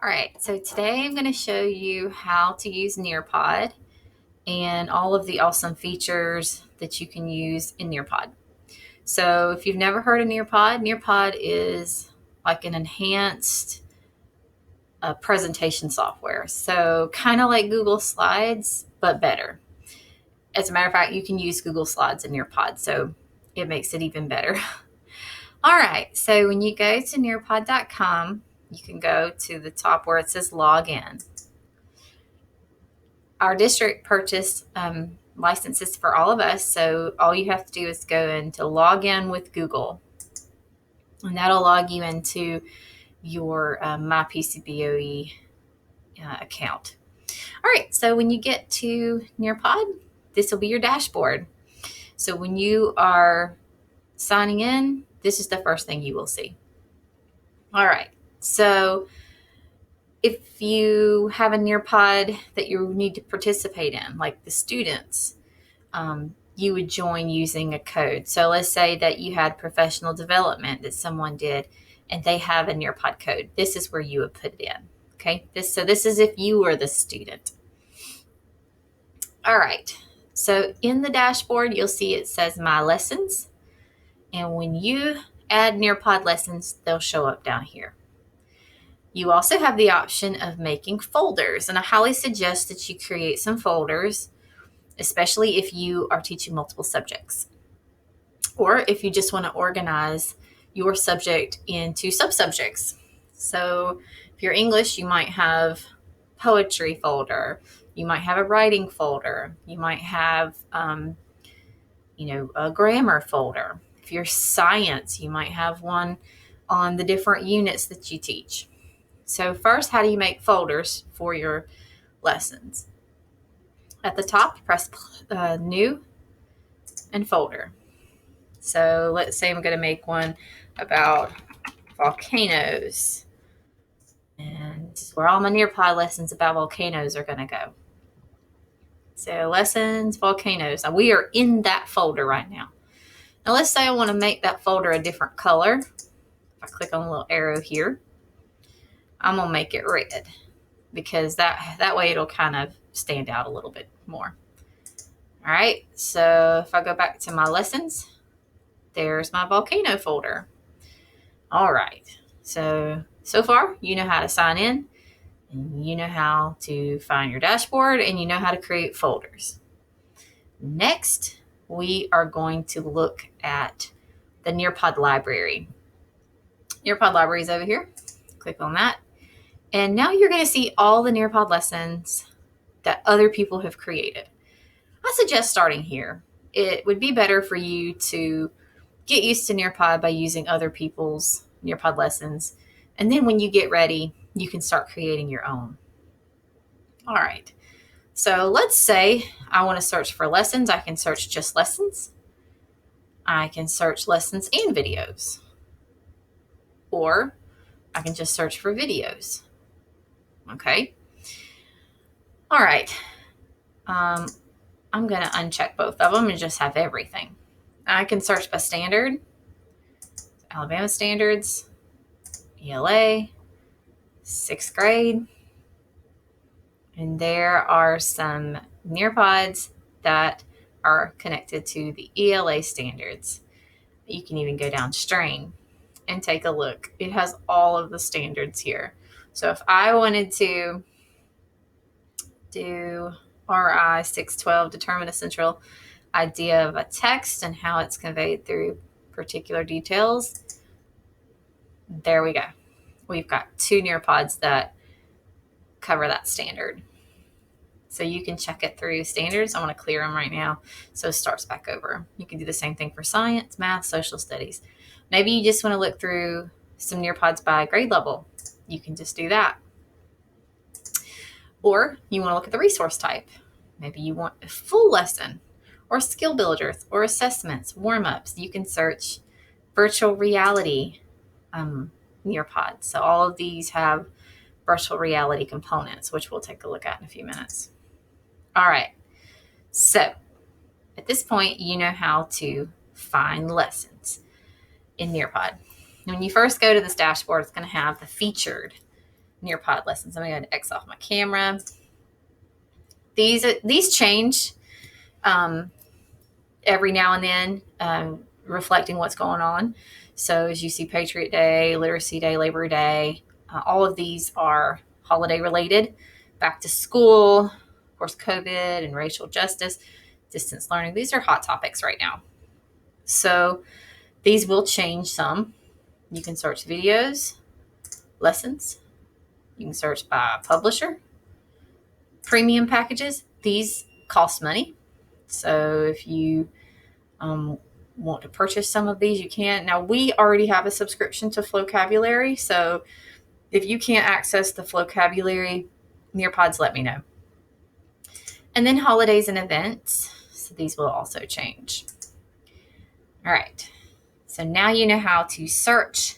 All right, so today I'm going to show you how to use Nearpod and all of the awesome features that you can use in Nearpod. So if you've never heard of Nearpod, Nearpod is like an enhanced presentation software. So kind of like Google Slides, but better. As a matter of fact, you can use Google Slides in Nearpod, so it makes it even better. All right, so when you go to nearpod.com, you can go to the top where it says log in. Our district purchased licenses for all of us, so all you have to do is go into log in with Google, and that'll log you into your MyPCBOE account. All right, so when you get to Nearpod, this will be your dashboard. So when you are signing in, this is the first thing you will see. All right, so if you have a Nearpod that you need to participate in, like the students, you would join using a code. So let's say that you had professional development that someone did and they have a Nearpod code. This is where you would put it in. Okay, this is if you were the student. All right, so in the dashboard, you'll see it says My Lessons. And when you add Nearpod lessons, they'll show up down here. You also have the option of making folders, and I highly suggest that you create some folders, especially if you are teaching multiple subjects, or if you just want to organize your subject into subsubjects. So if you're English, you might have poetry folder, you might have a writing folder, you might have a grammar folder. If you're science, you might have one on the different units that you teach. So first, how do you make folders for your lessons? At the top, press New and Folder. So let's say I'm going to make one about volcanoes. And this is where all my Nearpod lessons about volcanoes are going to go. So lessons, volcanoes. Now we are in that folder right now. Now let's say I want to make that folder a different color. If I click on the little arrow here, I'm going to make it red because that way it'll kind of stand out a little bit more. All right, so if I go back to my lessons, there's my volcano folder. All right, so far you know how to sign in, and you know how to find your dashboard, and you know how to create folders. Next, we are going to look at the Nearpod Library. Nearpod Library is over here. Click on that. And now you're going to see all the Nearpod lessons that other people have created. I suggest starting here. It would be better for you to get used to Nearpod by using other people's Nearpod lessons. And then when you get ready, you can start creating your own. All right. So let's say I want to search for lessons. I can search just lessons. I can search lessons and videos. Or I can just search for videos. Okay. All right. I'm going to uncheck both of them and just have everything. I can search by standard, Alabama standards, ELA, 6th grade. And there are some Nearpods that are connected to the ELA standards. You can even go downstream and take a look. It has all of the standards here. So if I wanted to do RI 612, determine a central idea of a text and how it's conveyed through particular details, there we go. We've got 2 Nearpods that cover that standard. So you can check it through standards. I want to clear them right now, so it starts back over. You can do the same thing for science, math, social studies. Maybe you just want to look through some Nearpods by grade level. You can just do that. Or you want to look at the resource type. Maybe you want a full lesson or skill builders or assessments, warm-ups. You can search virtual reality Nearpods. So all of these have virtual reality components, which we'll take a look at in a few minutes. All right. So at this point, you know how to find lessons in Nearpod. When you first go to this dashboard, it's going to have the featured Nearpod Lessons. I'm going to X off my camera. These change every now and then, reflecting what's going on. So as you see, Patriot Day, Literacy Day, Labor Day, all of these are holiday related. Back to school, of course, COVID and racial justice, distance learning. These are hot topics right now. So these will change some. You can search videos, lessons. You can search by publisher. Premium packages, these cost money. So if you want to purchase some of these, you can. Now, we already have a subscription to Flocabulary. So if you can't access the Flocabulary, Nearpods, let me know. And then holidays and events. So these will also change. All right. So now you know how to search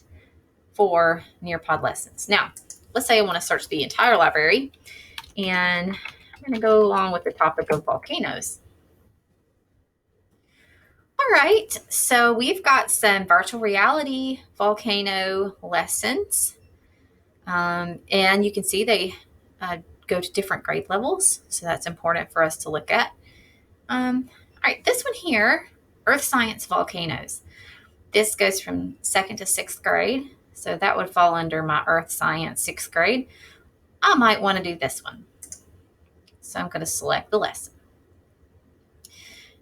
for Nearpod lessons. Now, let's say I want to search the entire library, and I'm going to go along with the topic of volcanoes. All right, so we've got some virtual reality volcano lessons, and you can see they go to different grade levels, so that's important for us to look at. All right, this one here, Earth Science Volcanoes. This goes from 2nd to 6th grade, so that would fall under my Earth Science 6th grade. I might want to do this one. So I'm going to select the lesson.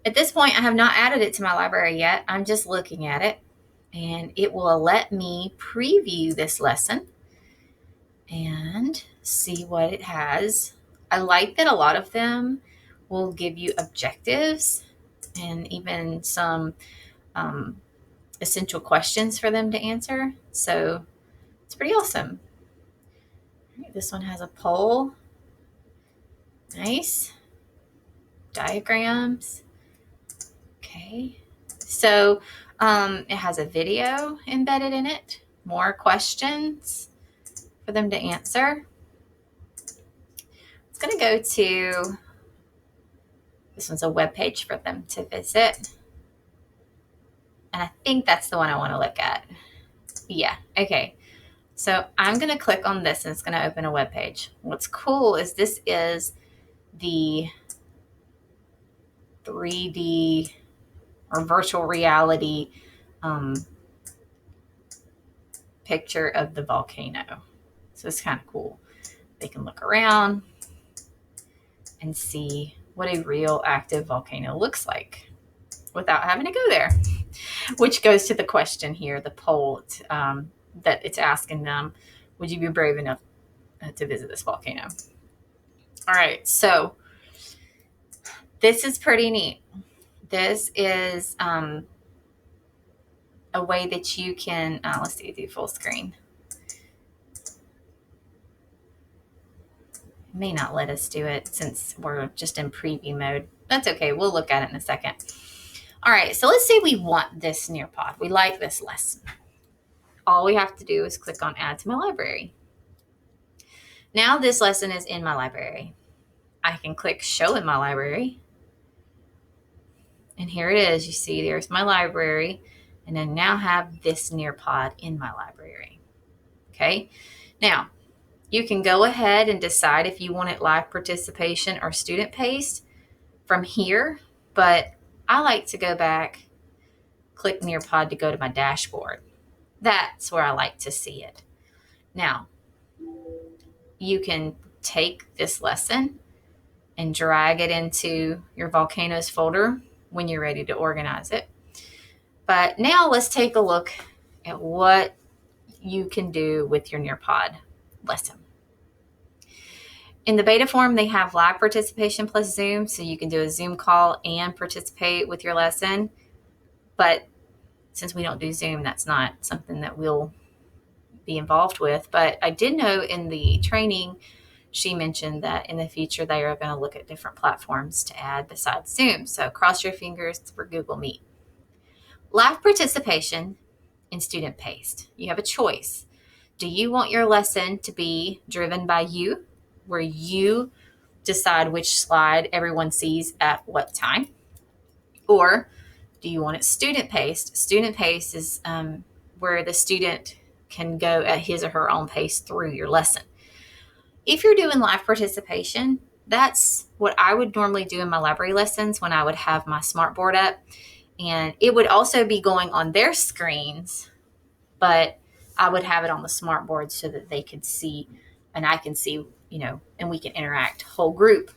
At this point, I have not added it to my library yet. I'm just looking at it, and it will let me preview this lesson and see what it has. I like that a lot of them will give you objectives and even some essential questions for them to answer. So it's pretty awesome. All right, this one has a poll. Nice. Diagrams. Okay. So it has a video embedded in it. More questions for them to answer. It's going to go to, this one's a web page for them to visit. And I think that's the one I want to look at. Yeah. Okay. So I'm going to click on this, and it's going to open a web page. What's cool is this is the 3D or virtual reality picture of the volcano. So it's kind of cool. They can look around and see what a real active volcano looks like without having to go there, which goes to the question here, the poll that it's asking them. Would you be brave enough to visit this volcano? All right, so this is pretty neat. This is a way that you can, let's see, do full screen. It may not let us do it since we're just in preview mode. That's okay, we'll look at it in a second. All right, so let's say we want this Nearpod. We like this lesson. All we have to do is click on Add to my library. Now this lesson is in my library. I can click Show in my library. And here it is. You see, there's my library. And I now have this Nearpod in my library. Okay. Now, you can go ahead and decide if you want it live participation or student-paced from here. But I like to go back, click Nearpod to go to my dashboard. That's where I like to see it. Now, you can take this lesson and drag it into your Volcanoes folder when you're ready to organize it. But now let's take a look at what you can do with your Nearpod lesson. In the beta form, they have live participation plus Zoom, so you can do a Zoom call and participate with your lesson. But since we don't do Zoom, that's not something that we'll be involved with. But I did know in the training, she mentioned that in the future, they are going to look at different platforms to add besides Zoom. So cross your fingers for Google Meet. Live participation in student-paced. You have a choice. Do you want your lesson to be driven by you, where you decide which slide everyone sees at what time? Or do you want it student-paced? Student-paced is where the student can go at his or her own pace through your lesson. If you're doing live participation, that's what I would normally do in my library lessons when I would have my smartboard up. And it would also be going on their screens, but I would have it on the smartboard so that they could see and I can see, and we can interact whole group.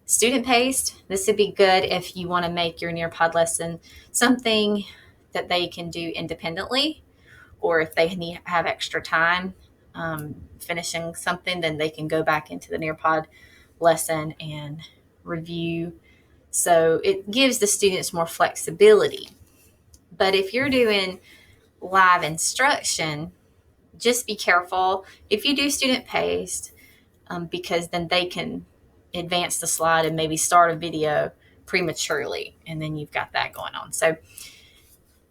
Student paced, this would be good if you want to make your Nearpod lesson something that they can do independently, or if they have extra time finishing something, then they can go back into the Nearpod lesson and review. So it gives the students more flexibility. But if you're doing live instruction, just be careful if you do student paced, because then they can advance the slide and maybe start a video prematurely, and then you've got that going on. So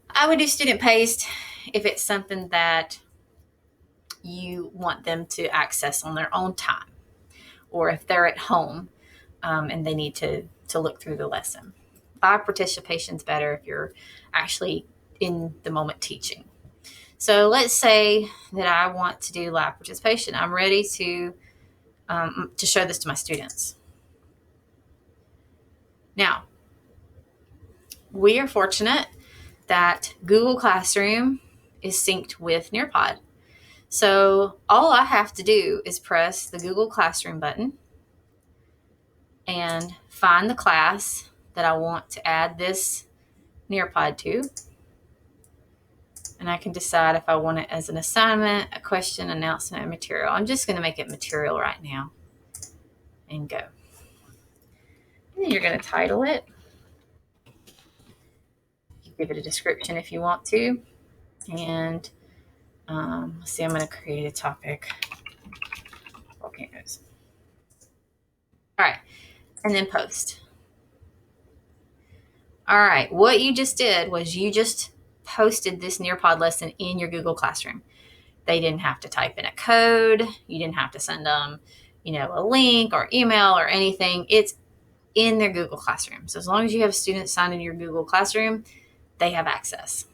I would do student paced if it's something that you want them to access on their own time, or if they're at home and they need to look through the lesson. Live participation is better if you're actually in the moment teaching. So let's say that I want to do live participation. I'm ready to show this to my students. Now, we are fortunate that Google Classroom is synced with Nearpod. So all I have to do is press the Google Classroom button and find the class that I want to add this Nearpod to. And I can decide if I want it as an assignment, a question, announcement, and material. I'm just going to make it material right now and go. And then you're going to title it. You give it a description if you want to. And let's see, I'm going to create a topic. Volcanoes. All right. And then post. All right. What you just did was you just posted this Nearpod lesson in your Google Classroom. They didn't have to type in a code. You didn't have to send them, a link or email or anything. It's in their Google Classroom. So as long as you have students signed in your Google Classroom, they have access.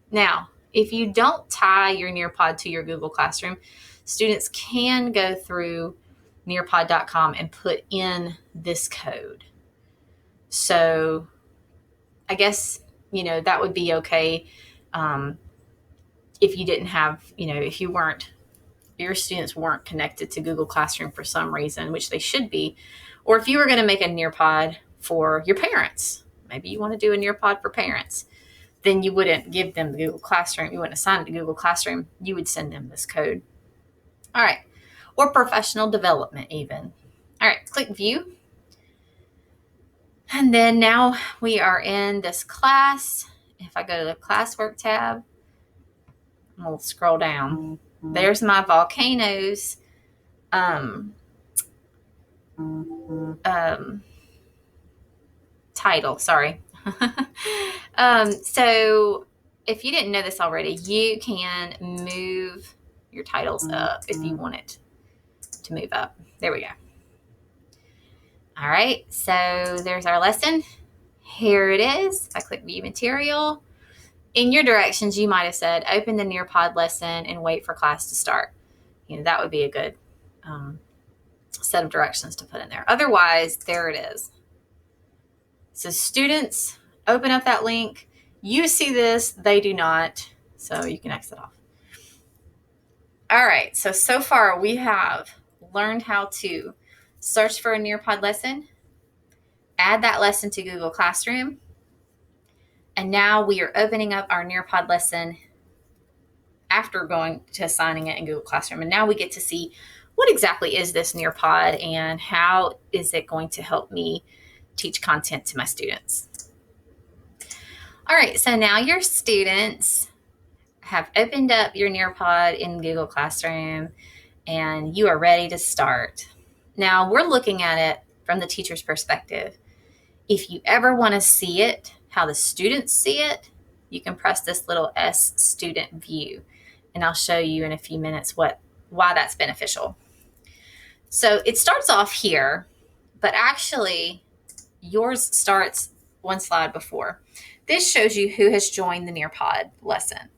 Now, if you don't tie your Nearpod to your Google Classroom, students can go through nearpod.com and put in this code. So I guess, that would be okay if you didn't have, if your students weren't connected to Google Classroom for some reason, which they should be, or if you were going to make a Nearpod for your parents, maybe you want to do a Nearpod for parents, then you wouldn't give them the Google Classroom. You wouldn't assign it to Google Classroom. You would send them this code. All right. Or professional development even. All right. Click View. And then now we are in this class. If I go to the classwork tab, we'll scroll down. There's my Volcanoes title. Sorry. So if you didn't know this already, you can move your titles up if you want it to move up. There we go. All right, so there's our lesson. Here it is. If I click View Material, in your directions, you might have said, open the Nearpod lesson and wait for class to start. That would be a good set of directions to put in there. Otherwise, there it is. So students, open up that link. You see this, they do not, so you can exit off. All right, so far we have learned how to search for a Nearpod lesson, add that lesson to Google Classroom, and now we are opening up our Nearpod lesson after going to assigning it in Google Classroom. And now we get to see what exactly is this Nearpod and how is it going to help me teach content to my students. All right, so now your students have opened up your Nearpod in Google Classroom and you are ready to start. Now we're looking at it from the teacher's perspective. If you ever want to see it, how the students see it, you can press this little S student view, and I'll show you in a few minutes why that's beneficial. So it starts off here, but actually yours starts one slide before. This shows you who has joined the Nearpod lesson.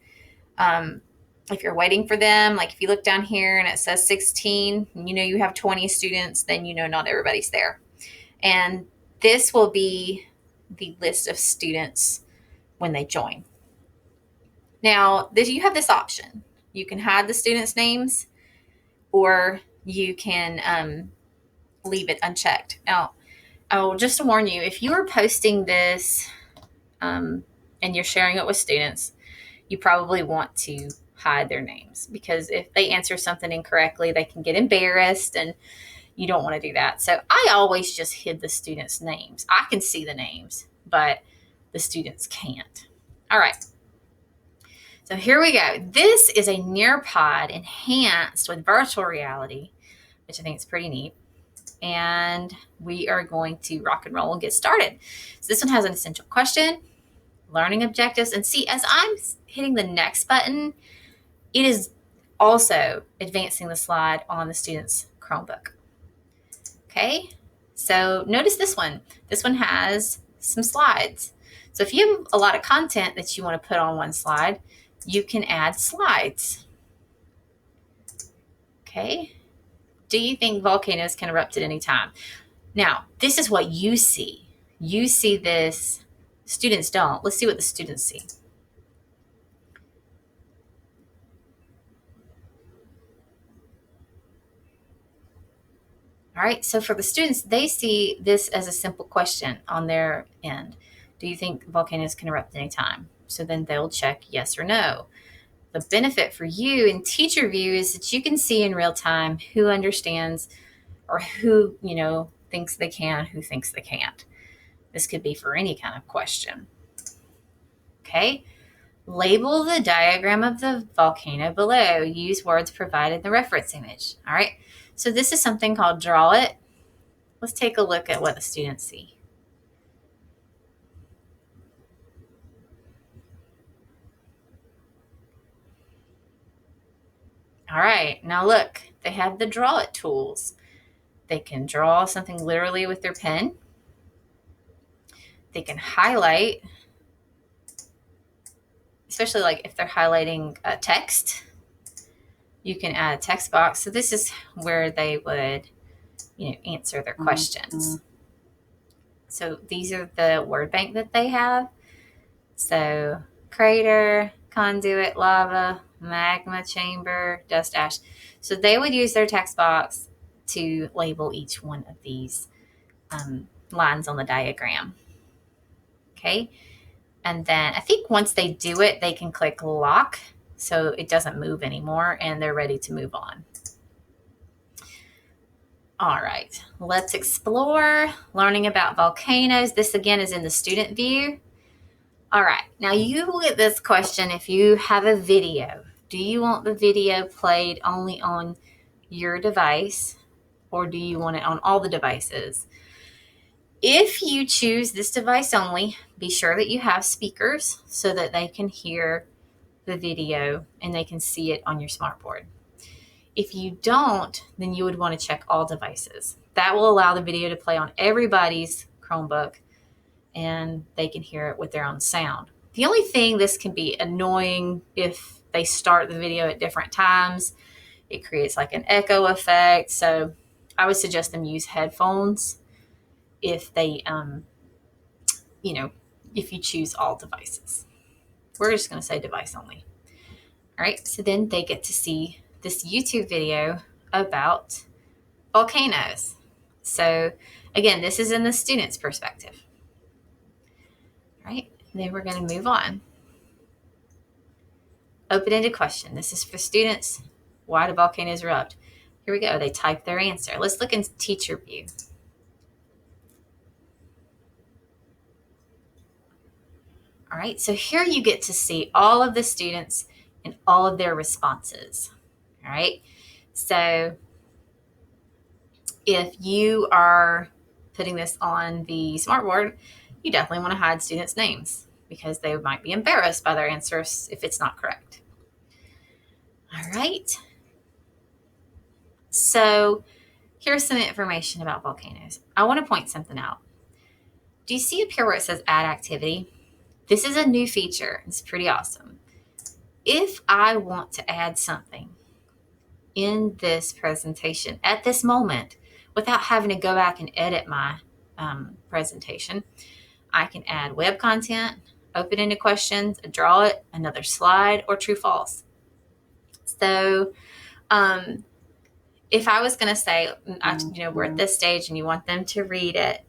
if you're waiting for them, like if you look down here and it says 16, and you know you have 20 students, then you know not everybody's there. And this will be the list of students when they join. Now, you have this option. You can hide the students' names, or you can leave it unchecked. Now, just to warn you, if you are posting this and you're sharing it with students, you probably want to hide their names, because if they answer something incorrectly, they can get embarrassed, and you don't want to do that. So I always just hid the students' names. I can see the names, but the students can't. All right. So here we go. This is a Nearpod enhanced with virtual reality, which I think is pretty neat. And we are going to rock and roll and get started. So this one has an essential question, learning objectives, and see, as I'm hitting the next button, it is also advancing the slide on the student's Chromebook. Okay, so notice this one. This one has some slides. So if you have a lot of content that you want to put on one slide, you can add slides. Okay, do you think volcanoes can erupt at any time? Now, this is what you see. You see this, students don't. Let's see what the students see. All right, so for the students, they see this as a simple question on their end. Do you think volcanoes can erupt at any time? So then they'll check yes or no. The benefit for you in teacher view is that you can see in real time who understands, or who, thinks they can, who thinks they can't. This could be for any kind of question. Okay. Label the diagram of the volcano below. Use words provided in the reference image. All right. So this is something called Draw It. Let's take a look at what the students see. All right. Now look, they have the Draw It tools. They can draw something literally with their pen. They can highlight, especially like if they're highlighting a text. You can add a text box. So this is where they would, answer their questions. So these are the word bank that they have. So crater, conduit, lava, magma chamber, dust ash. So they would use their text box to label each one of these lines on the diagram. Okay. And then I think once they do it, they can click lock so it doesn't move anymore, and they're ready to move on. All right, let's explore learning about volcanoes. This again is in the student view. All right, now you will get this question if you have a video. Do you want the video played only on your device, or do you want it on all the devices? If you choose this device only, be sure that you have speakers so that they can hear the video and they can see it on your smartboard. If you don't, then you would want to check all devices. That will allow the video to play on everybody's Chromebook, and they can hear it with their own sound. The only thing, this can be annoying if they start the video at different times. It creates like an echo effect. So I would suggest them use headphones if they, if you choose all devices. We're just going to say device only. All right, so then they get to see this YouTube video about volcanoes. So again, this is in the student's perspective. All right, then we're going to move on. Open-ended question. This is for students. Why do volcanoes erupt? Here we go. They type their answer. Let's look in teacher view. All right, so here you get to see all of the students and all of their responses. All right, so if you are putting this on the smartboard, you definitely want to hide students' names because they might be embarrassed by their answers if it's not correct. All right, so here's some information about volcanoes. I want to point something out. Do you see up here where it says add activity? This is a new feature. It's pretty awesome. if I want to add something in this presentation at this moment without having to go back and edit my presentation, I can add web content, open-ended questions, draw it, another slide, or true false. So if I was going to say, we're at this stage and you want them to read it,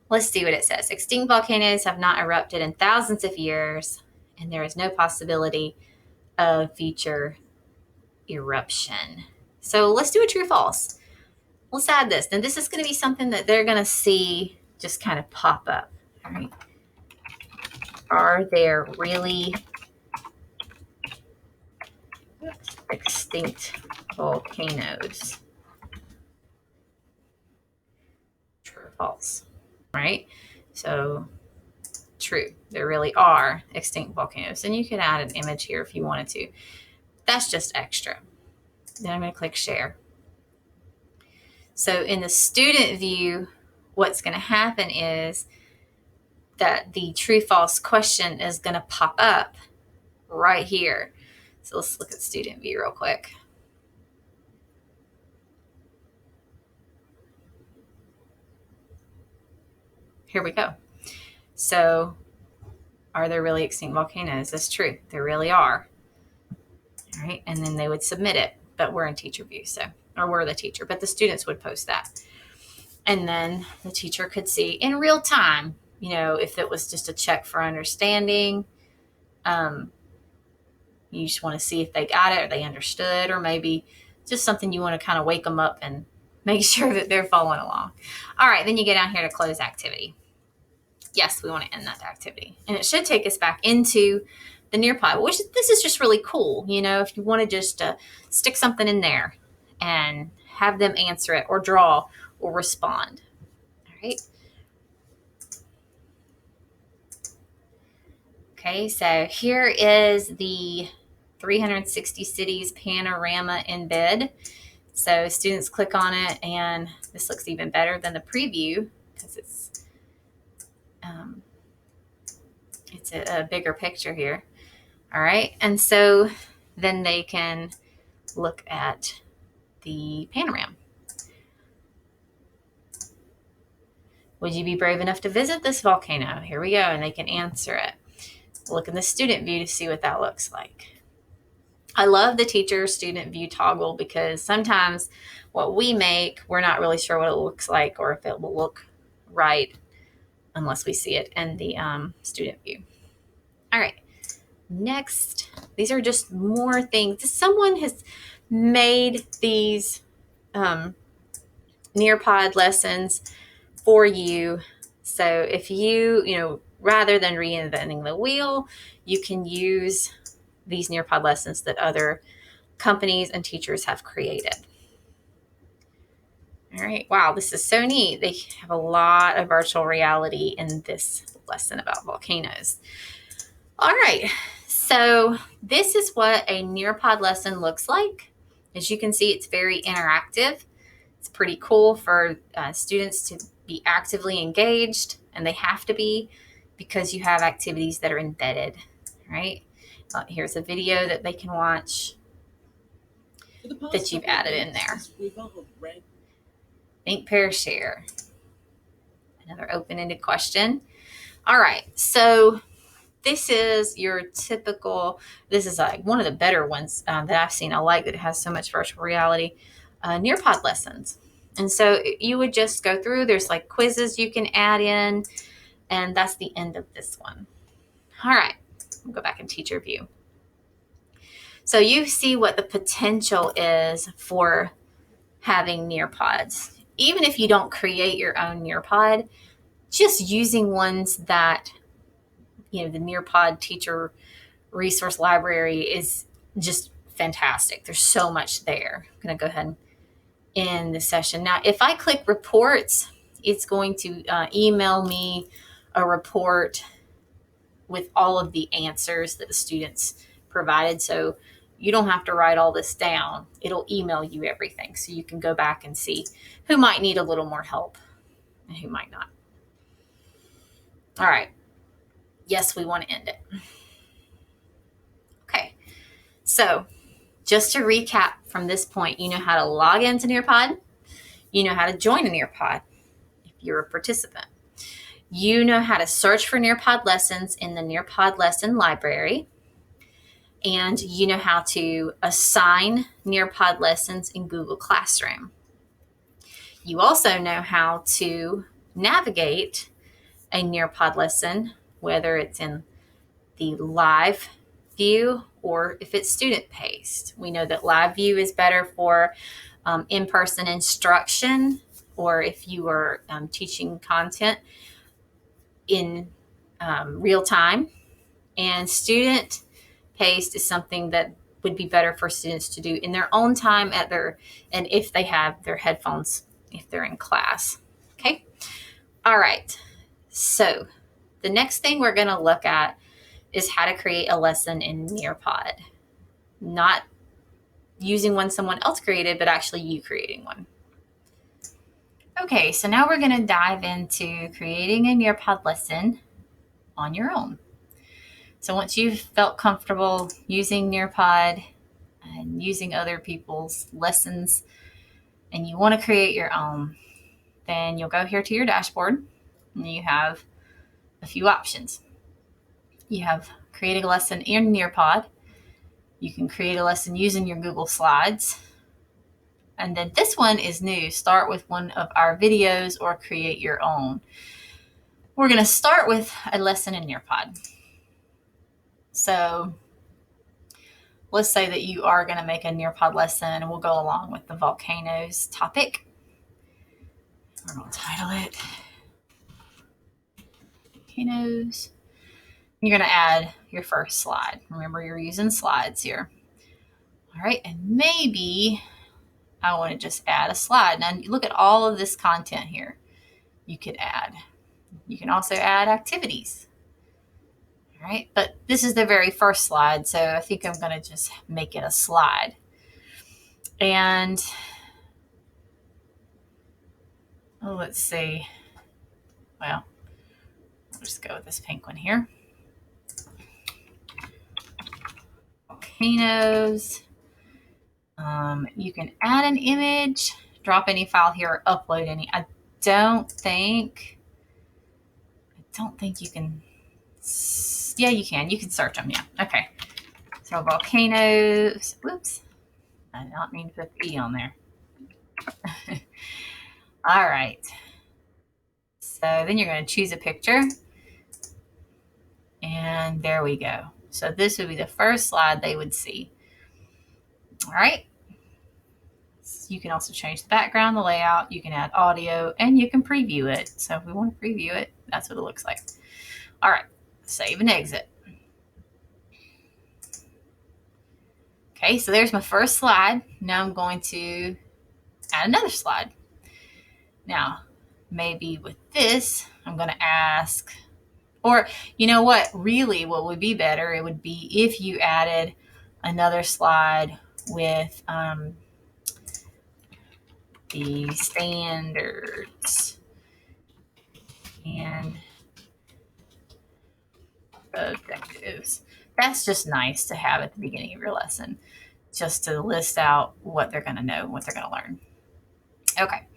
let's see what it says. Extinct volcanoes have not erupted in thousands of years, and there is no possibility of future eruption. So let's do a true false. Let's add this. Then this is going to be something that they're going to see just kind of pop up. All right. Are there really extinct volcanoes? True or false? Right? So true. There really are extinct volcanoes. And you could add an image here if you wanted to. That's just extra. Then I'm going to click share. So in the student view, what's going to happen is that the true false question is going to pop up right here. So let's look at student view real quick. Here we go. So are there really extinct volcanoes? That's true. There really are. All right. And then they would submit it, but we're in teacher view. Or we're the teacher, but the students would post that. And then the teacher could see in real time, if it was just a check for understanding, you just want to see if they got it or they understood, or maybe just something you want to kind of wake them up and make sure that they're following along. All right, then you get down here to close activity. Yes, we want to end that activity. And it should take us back into the Nearpod, which this is just really cool. If you want to just stick something in there and have them answer it or draw or respond. All right. Okay, so here is the 360 cities panorama embed. So students click on it, and this looks even better than the preview because it's a bigger picture here. All right, and so then they can look at the panorama. Would you be brave enough to visit this volcano? Here we go, and they can answer it. Look in the student view to see what that looks like. I love the teacher student view toggle because sometimes what we make, we're not really sure what it looks like or if it will look right unless we see it in the student view. All right, next, these are just more things. Someone has made these Nearpod lessons for you. So if you, rather than reinventing the wheel, you can use these Nearpod lessons that other companies and teachers have created. All right. Wow, this is so neat. They have a lot of virtual reality in this lesson about volcanoes. All right. So this is what a Nearpod lesson looks like. As you can see, it's very interactive. It's pretty cool for students to be actively engaged, and they have to be because you have activities that are embedded, right? Here's a video that they can watch that you've added in there. Think, pair, share. Another open-ended question. All right, so this is your typical, this is like one of the better ones that I've seen. I like that it has so much virtual reality. Nearpod lessons. And so you would just go through, there's like quizzes you can add in, and that's the end of this one. All right, we'll go back in teacher view. So you see what the potential is for having Nearpods. Even if you don't create your own Nearpod, just using ones that, the Nearpod teacher resource library is just fantastic. There's so much there. I'm going to go ahead and end the session. Now, if I click reports, it's going to email me a report with all of the answers that the students provided. So you don't have to write all this down. It'll email you everything. So you can go back and see who might need a little more help and who might not. All right. Yes, we want to end it. Okay. So just to recap from this point, you know how to log into Nearpod. You know how to join a Nearpod if you're a participant. You know how to search for Nearpod lessons in the Nearpod Lesson library. And you know how to assign Nearpod lessons in Google Classroom. You also know how to navigate a Nearpod lesson, whether it's in the live view or if it's student-paced. We know that live view is better for in-person instruction, or if you are teaching content in real time. And student-paced is something that would be better for students to do in their own time and if they have their headphones, if they're in class. Okay. All right. So the next thing we're going to look at is how to create a lesson in Nearpod. Not using one someone else created, but actually you creating one. Okay, so now we're going to dive into creating a Nearpod lesson on your own. So once you've felt comfortable using Nearpod and using other people's lessons and you want to create your own, then you'll go here to your dashboard and you have a few options. You have creating a lesson in Nearpod. You can create a lesson using your Google Slides. And then this one is new. Start with one of our videos or create your own. We're going to start with a lesson in Nearpod. So let's say that you are going to make a Nearpod lesson and we'll go along with the Volcanoes topic. We're going to title it Volcanoes. You're going to add your first slide. Remember, you're using slides here. All right, and maybe I want to just add a slide. Now, look at all of this content here you could add. You can also add activities. All right, but this is the very first slide, so I think I'm going to just make it a slide. And let's see. Well, I'll just go with this pink one here. Volcanoes. You can add an image, drop any file here, or upload any. I don't think you can. Yeah, you can. You can search them. Yeah. Okay. So volcanoes. Whoops. I did not mean to put the E on there. All right. So then you're going to choose a picture. And there we go. So this would be the first slide they would see. All right. You can also change the background, the layout. You can add audio, and you can preview it. So if we want to preview it, that's what it looks like. All right. Save and exit. Okay, so there's my first slide. Now I'm going to add another slide. Now, maybe with this, I'm going to ask, or you know what, really what would be better, it would be if you added another slide with the standards and objectives. That's just nice to have at the beginning of your lesson, just to list out what they're going to know, what they're going to learn. Okay,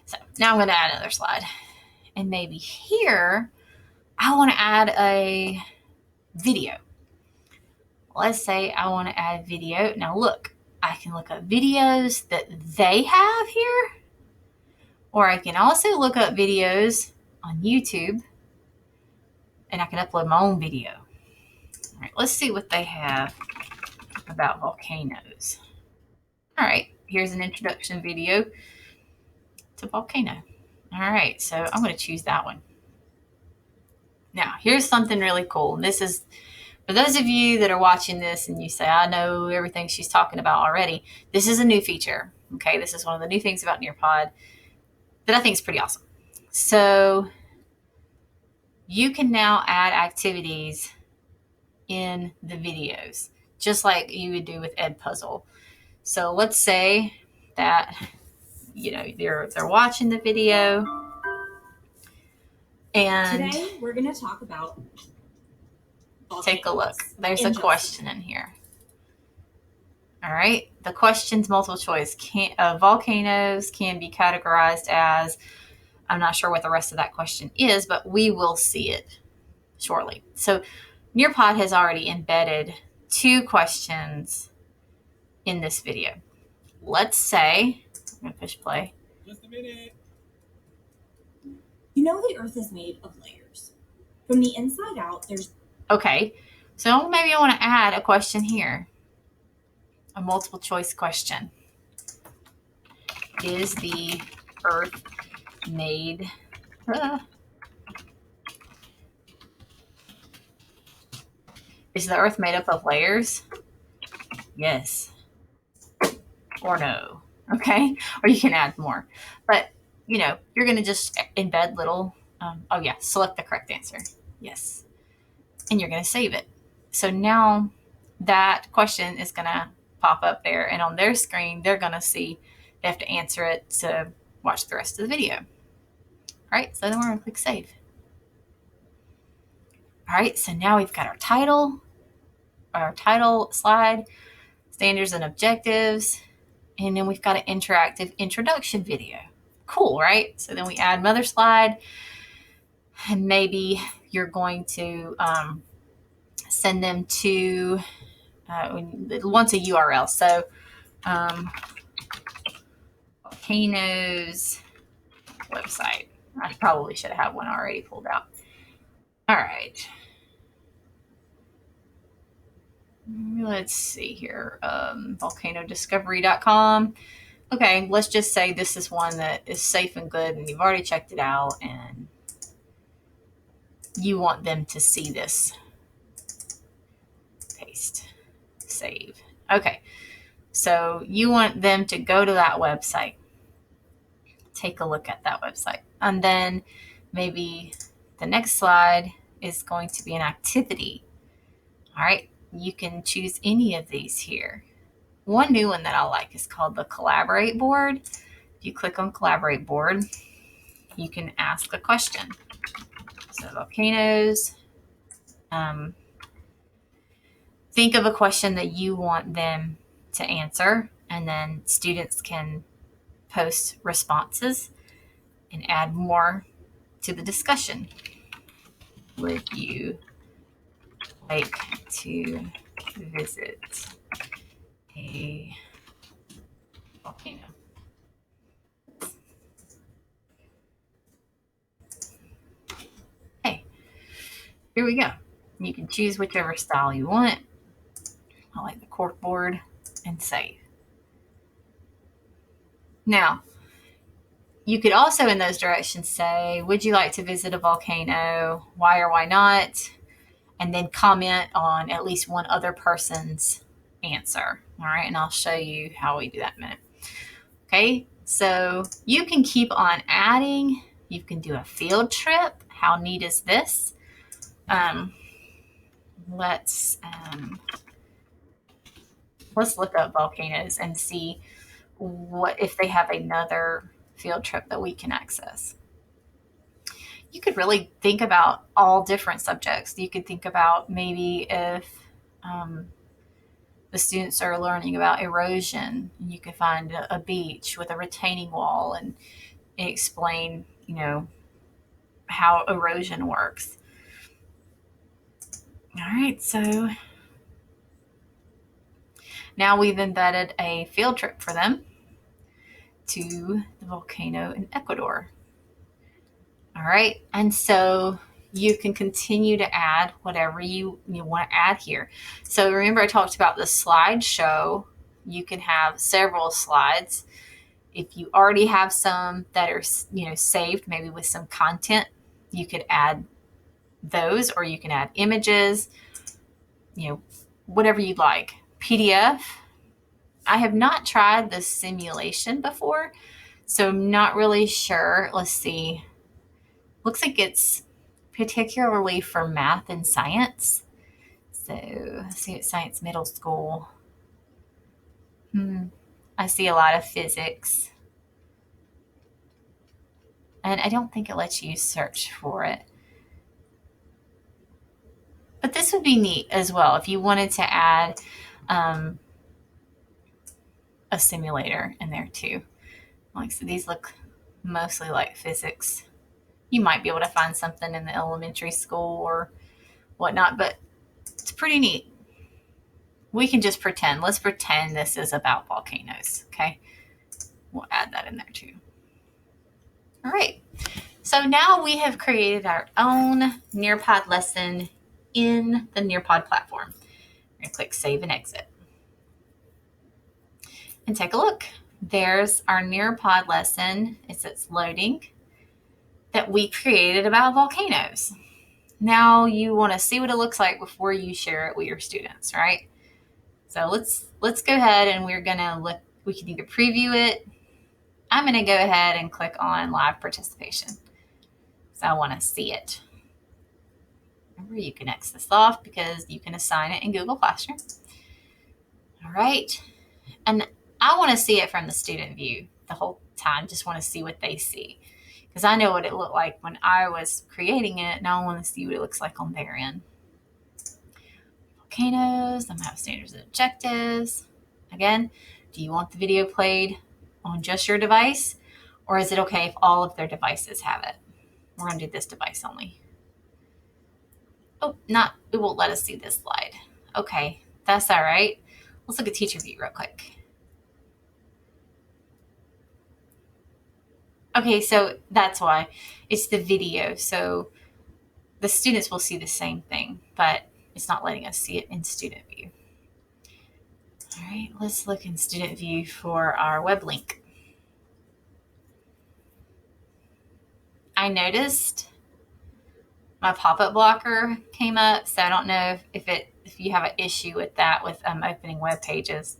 so now I'm going to add another slide. And maybe here, I want to add a video. Let's say I want to add video. Now look, I can look up videos that they have here, or I can also look up videos on YouTube, and I can upload my own video. All right, let's see what they have about volcanoes. All right, here's an introduction video to volcano. All right, so I'm going to choose that one. Now, here's something really cool. And this is, for those of you that are watching this and you say, I know everything she's talking about already, this is a new feature. Okay, this is one of the new things about Nearpod that I think is pretty awesome. So you can now add activities in the videos, just like you would do with Edpuzzle. So let's say that, you know, they're watching the video, and today we're going to talk about take a look. There's a question in here. All right. The question's multiple choice. Volcanoes can be categorized as, I'm not sure what the rest of that question is, but we will see it shortly. So Nearpod has already embedded 2 questions in this video. Let's say, I'm going to push play. Just a minute. You know the Earth is made of layers. From the inside out, there's... Okay, so maybe I want to add a question here. A multiple choice question. Is the Earth made... Is the Earth made up of layers? Yes. Or no. Okay? Or you can add more. But, you know, you're going to just embed little... oh, yeah. Select the correct answer. Yes. And you're going to save it. So now that question is going to pop up there. And on their screen, they're going to see they have to answer it to watch the rest of the video. All right. So then we're going to click save. All right. So now we've got our title slide, standards and objectives, and then we've got an interactive introduction video. Cool, right? So then we add another slide, and maybe you're going to send them to, it wants a URL. So Volcanoes website. I probably should have one already pulled out. All right. Let's see here. Volcanodiscovery.com. Okay, let's just say this is one that is safe and good and you've already checked it out and you want them to see this. Paste. Save. Okay, so you want them to go to that website. Take a look at that website. And then maybe the next slide is going to be an activity. All right, you can choose any of these here. One new one that I like is called the Collaborate board. If you click on Collaborate board, you can ask a question. So volcanoes, think of a question that you want them to answer, and then students can post responses and add more to the discussion. Would you like to visit a volcano? Hey, here we go. You can choose whichever style you want. I like the cork board, and save. Now, you could also in those directions say, would you like to visit a volcano? Why or why not? And then comment on at least one other person's answer. All right, and I'll show you how we do that in a minute. Okay, so you can keep on adding. You can do a field trip. How neat is this? Let's look up volcanoes and see what if they have another field trip that we can access. You could really think about all different subjects. You could think about maybe if the students are learning about erosion, you could find a beach with a retaining wall and explain, you know, how erosion works. All right, so now we've embedded a field trip for them to the volcano in Ecuador. All right, and so you can continue to add whatever you want to add here. So remember I talked about the slideshow. You can have several slides. If you already have some that are, you know, saved, maybe with some content, you could add those, or you can add images, you know, whatever you'd like. PDF. I have not tried the simulation before, so I'm not really sure. Let's see. Looks like it's particularly for math and science. So let's see, it's science middle school. I see a lot of physics. And I don't think it lets you search for it. But this would be neat as well if you wanted to add a simulator in there too. Like, so these look mostly like physics. You might be able to find something in the elementary school or whatnot, but it's pretty neat. We can just pretend. Let's pretend this is about volcanoes, okay? We'll add that in there too. All right. So now we have created our own Nearpod lesson in the Nearpod platform. We're going to click Save and Exit. And take a look. There's our Nearpod lesson. It's loading that we created about volcanoes. Now you want to see what it looks like before you share it with your students, right? So let's go ahead and we're going to look. We can either preview it. I'm going to go ahead and click on live participation. So I want to see it. Remember, you can X this off because you can assign it in Google Classroom. All right. And I want to see it from the student view the whole time. Just want to see what they see. Because I know what it looked like when I was creating it. Now I want to see what it looks like on their end. Volcanoes. I'm going to have standards and objectives. Again, do you want the video played on just your device? Or is it okay if all of their devices have it? We're going to do this device only. Oh, it won't let us see this slide. Okay, that's all right. Let's look at teacher view real quick. Okay, so that's why. It's the video. So the students will see the same thing, but it's not letting us see it in student view. All right, let's look in student view for our web link. I noticed my pop-up blocker came up, so I don't know if you have an issue with that with opening web pages.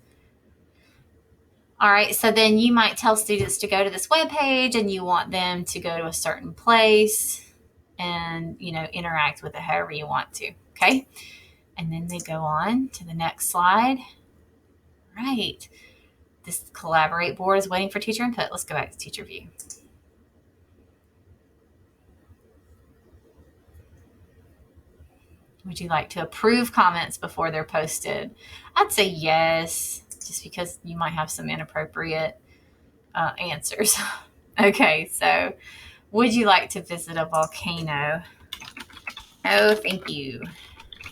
All right, so then you might tell students to go to this web page and you want them to go to a certain place and, interact with it however you want to, okay? And then they go on to the next slide. Right. This collaborate board is waiting for teacher input. Let's go back to teacher view. Would you like to approve comments before they're posted? I'd say yes, just because you might have some inappropriate answers. Okay, so would you like to visit a volcano? Oh, thank you.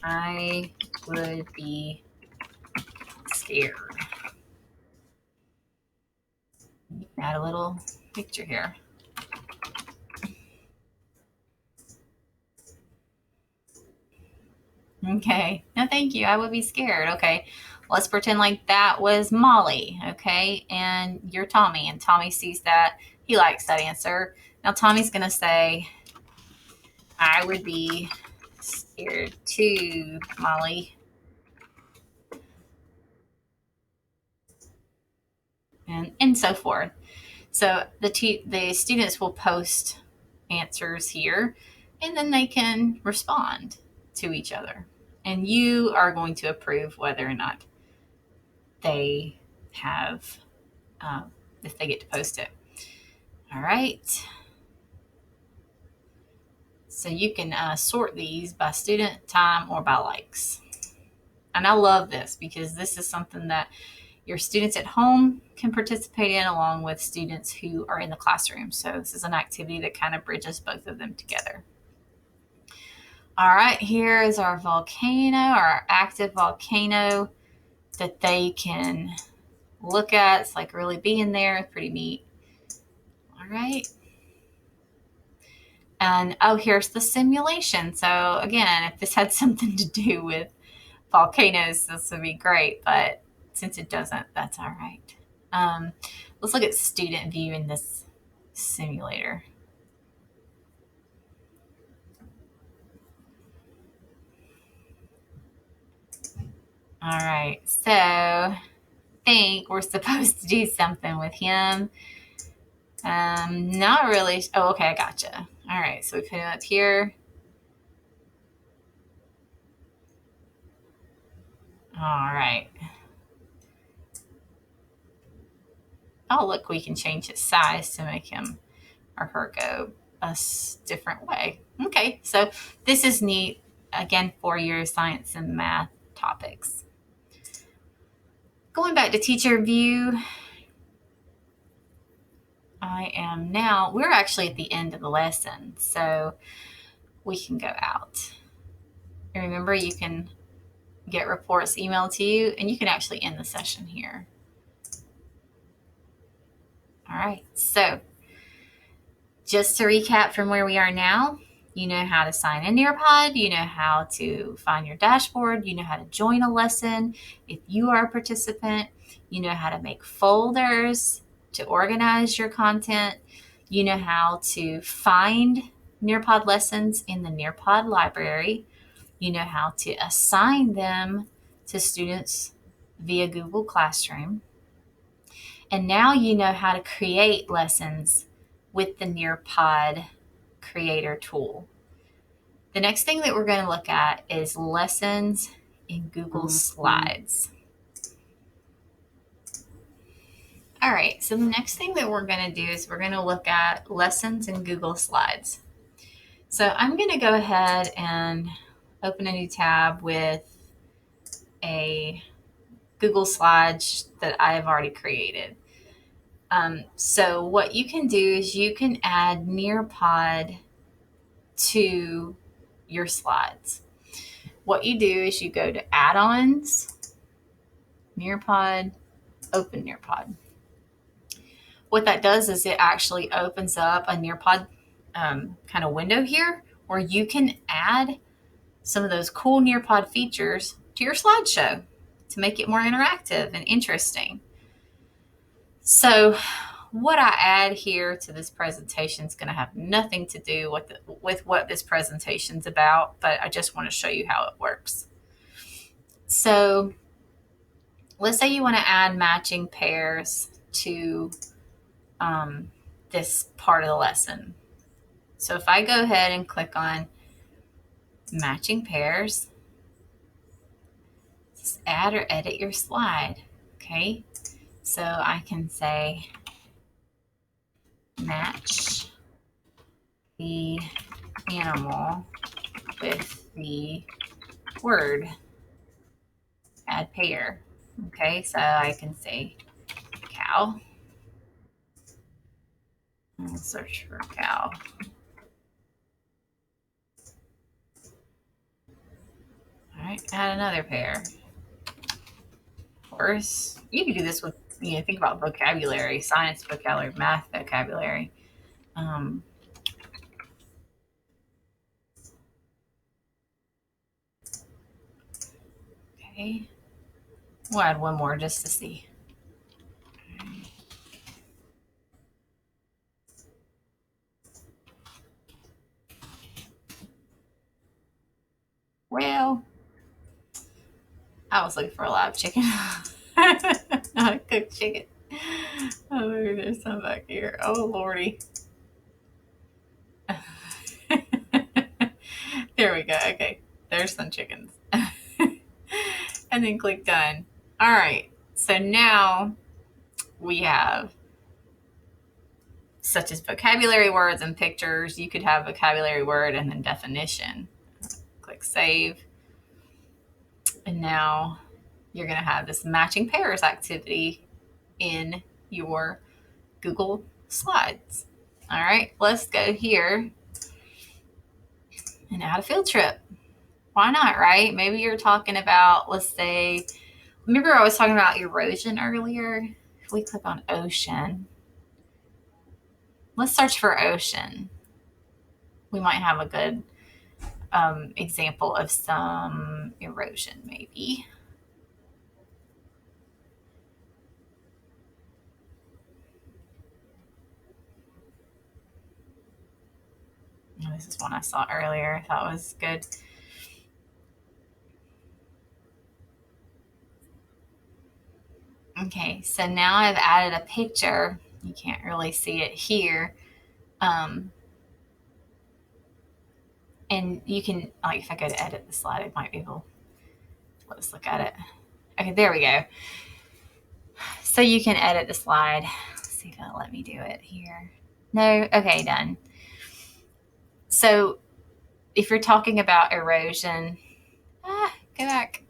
I would be scared. Add a little picture here. Okay. No, thank you. I would be scared. Okay. Let's pretend like that was Molly. Okay. And you're Tommy. And Tommy sees that. He likes that answer. Now, Tommy's going to say, I would be scared too, Molly. And so forth. So the students will post answers here, and then they can respond to each other. And you are going to approve whether or not they have, if they get to post it. All right. So you can sort these by student, time, or by likes. And I love this because this is something that your students at home can participate in along with students who are in the classroom. So this is an activity that kind of bridges both of them together. All right, here is our volcano, our active volcano that they can look at. It's like really being there. It's pretty neat. All right. And here's the simulation. So again, if this had something to do with volcanoes, this would be great. But since it doesn't, that's all right. Let's look at student view in this simulator. All right, so I think we're supposed to do something with him. Not really. Oh, okay, I gotcha. All right, so we put him up here. All right. Oh, look, we can change his size to make him or her go a different way. Okay, so this is neat, again, for your science and math topics. going back to teacher view, we're actually at the end of the lesson, so we can go out. And remember, you can get reports emailed to you, and you can actually end the session here. All right, so just to recap from where we are now, you know how to sign in Nearpod, you know how to find your dashboard, you know how to join a lesson if you are a participant, you know how to make folders to organize your content, you know how to find Nearpod lessons in the Nearpod Library, you know how to assign them to students via Google Classroom, and now you know how to create lessons with the Nearpod Creator tool. The next thing that we're going to look at is lessons in Google Slides. All right, so the next thing that we're going to do is we're going to look at lessons in Google Slides. So I'm going to go ahead and open a new tab with a Google Slides that I've already created. So what you can do is you can add Nearpod to your slides. What you do is you go to Add-ons, Nearpod, Open Nearpod. What that does is it actually opens up a Nearpod kind of window here where you can add some of those cool Nearpod features to your slideshow to make it more interactive and interesting. So what I add here to this presentation is going to have nothing to do with what this presentation is about, but I just want to show you how it works. So let's say you want to add matching pairs to this part of the lesson. So if I go ahead and click on matching pairs, just add or edit your slide. Okay, so I can say match the animal with the word, add pair. Okay, so I can say cow. I'll search for cow. All right, add another pair. Horse. You can do this with, think about vocabulary, science vocabulary, math vocabulary. Okay, we'll add one more just to see. Well, I was looking for a live chicken, not a cooked chicken. Oh, maybe there's some back here. Oh, Lordy. There we go. Okay, there's some chickens. And then click done. All right, so now we have such as vocabulary words and pictures. You could have vocabulary word and then definition. Click save. And now you're going to have this matching pairs activity in your Google Slides. All right, let's go here and add a field trip. Why not, right? Maybe you're talking about, let's say, remember I was talking about erosion earlier? If we click on ocean, let's search for ocean. We might have a good example of some erosion, maybe. This is one I saw earlier. I thought was good. Okay, so now I've added a picture. You can't really see it here. And you can, like, if I go to edit the slide, it might be able, let's look at it. Okay, there we go. So you can edit the slide. Let's see if it'll let me do it here. No, okay, done. So if you're talking about erosion, go back.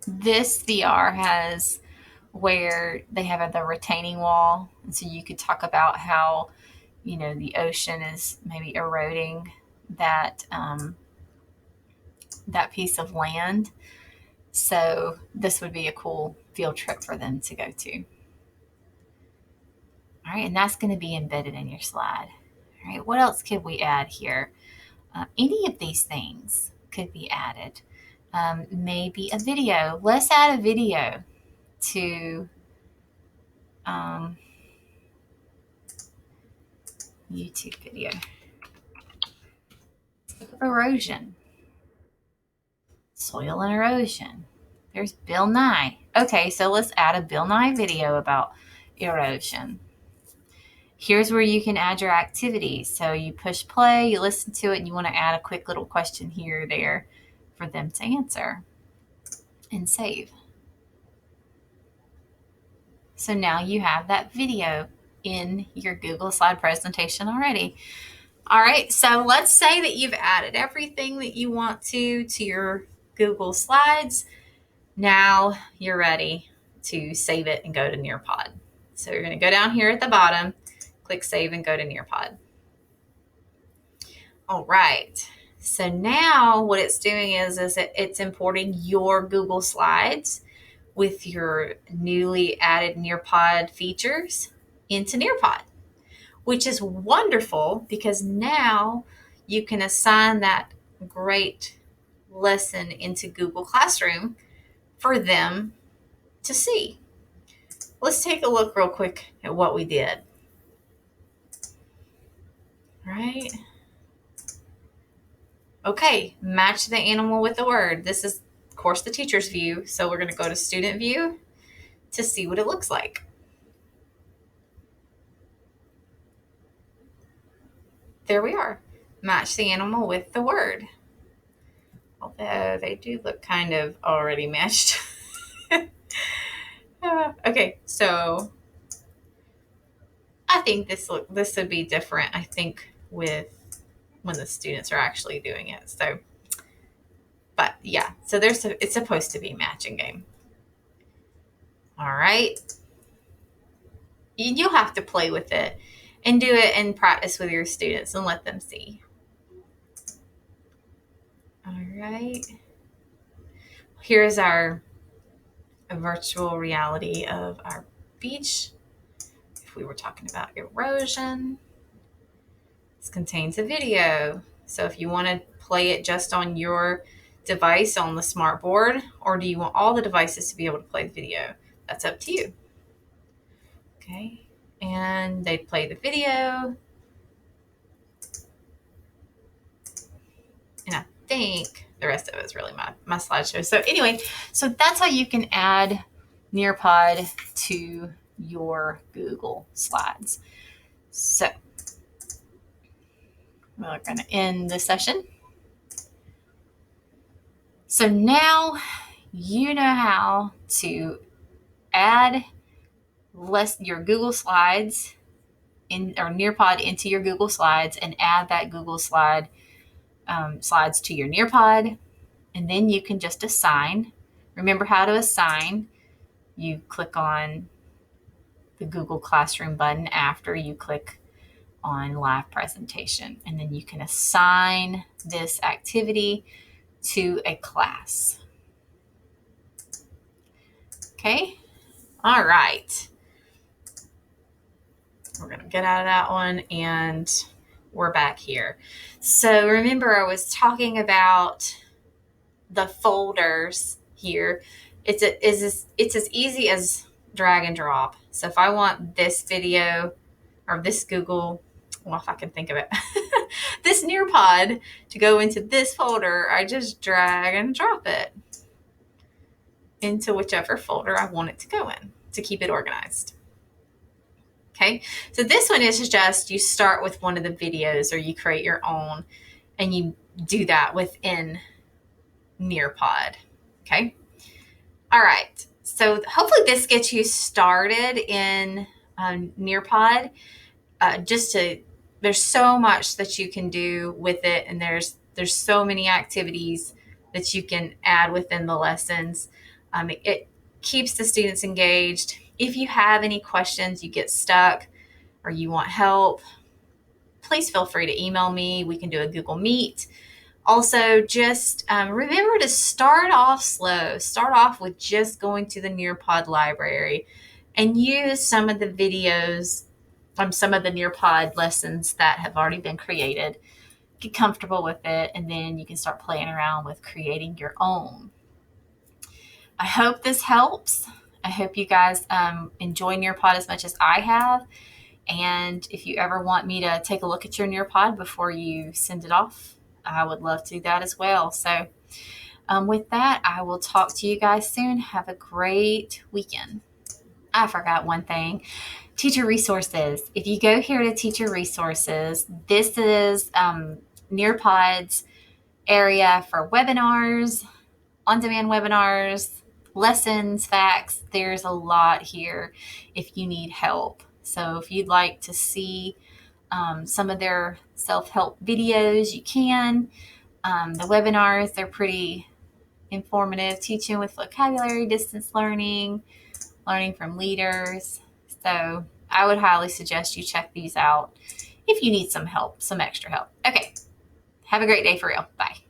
This VR has where they have the retaining wall. And so you could talk about how, the ocean is maybe eroding that piece of land. So this would be a cool field trip for them to go to. All right, and that's going to be embedded in your slide. All right, what else could we add here? Any of these things could be added. Maybe a video. Let's add a video to YouTube video. Erosion. Soil and erosion. There's Bill Nye. Okay, so let's add a Bill Nye video about erosion. Here's where you can add your activities. So you push play, you listen to it, and you want to add a quick little question here or there for them to answer and save. So now you have that video in your Google slide presentation already. All right, so let's say that you've added everything that you want to your Google Slides. Now you're ready to save it and go to Nearpod. So you're going to go down here at the bottom, click Save, and go to Nearpod. All right, so now what it's doing is it's importing your Google Slides with your newly added Nearpod features into Nearpod, which is wonderful because now you can assign that great lesson into Google Classroom for them to see. Let's take a look real quick at what we did. Right? Okay, match the animal with the word. This is, of course, the teacher's view. So we're going to go to student view to see what it looks like. There we are. Match the animal with the word. Although they do look kind of already matched. Okay, so I think this would be different, I think, with when the students are actually doing it. So, but yeah, so it's supposed to be matching game. All right. You'll have to play with it and do it and practice with your students and let them see. All right. Here's our virtual reality of our beach. If we were talking about erosion, this contains a video. So if you want to play it just on your device on the smart board, or do you want all the devices to be able to play the video? That's up to you. Okay, and they play the video. And I think the rest of it is really my slideshow. So anyway, so that's how you can add Nearpod to your Google Slides. So we're going to end the session. So now you know how to add your Google Slides or Nearpod into your Google Slides and add that Google slides to your Nearpod. And then you can just assign. Remember how to assign. You click on the Google Classroom button after you click on live presentation. And then you can assign this activity to a class. Okay. All right. We're going to get out of that one and we're back here. So remember I was talking about the folders here. It's as easy as drag and drop. So if I want this video or this Google, well, if I can think of it, this Nearpod to go into this folder, I just drag and drop it into whichever folder I want it to go in to keep it organized. Okay, so this one is just you start with one of the videos or you create your own and you do that within Nearpod. Okay, all right, so hopefully this gets you started in Nearpod. There's so much that you can do with it, and there's so many activities that you can add within the lessons. It keeps the students engaged. If you have any questions, you get stuck, or you want help, please feel free to email me. We can do a Google Meet. Also, just remember to start off slow. Start off with just going to the Nearpod Library and use some of the videos from some of the Nearpod lessons that have already been created. Get comfortable with it, and then you can start playing around with creating your own. I hope this helps. I hope you guys enjoy Nearpod as much as I have. And if you ever want me to take a look at your Nearpod before you send it off, I would love to do that as well. So with that, I will talk to you guys soon. Have a great weekend. I forgot one thing. Teacher resources. If you go here to teacher resources, this is Nearpod's area for webinars, on-demand webinars, lessons, facts. There's a lot here if you need help. So if you'd like to see some of their self-help videos, you can. The webinars, they're pretty informative, teaching with vocabulary, distance learning, learning from leaders. So I would highly suggest you check these out if you need some help, some extra help. Okay, have a great day for real. Bye.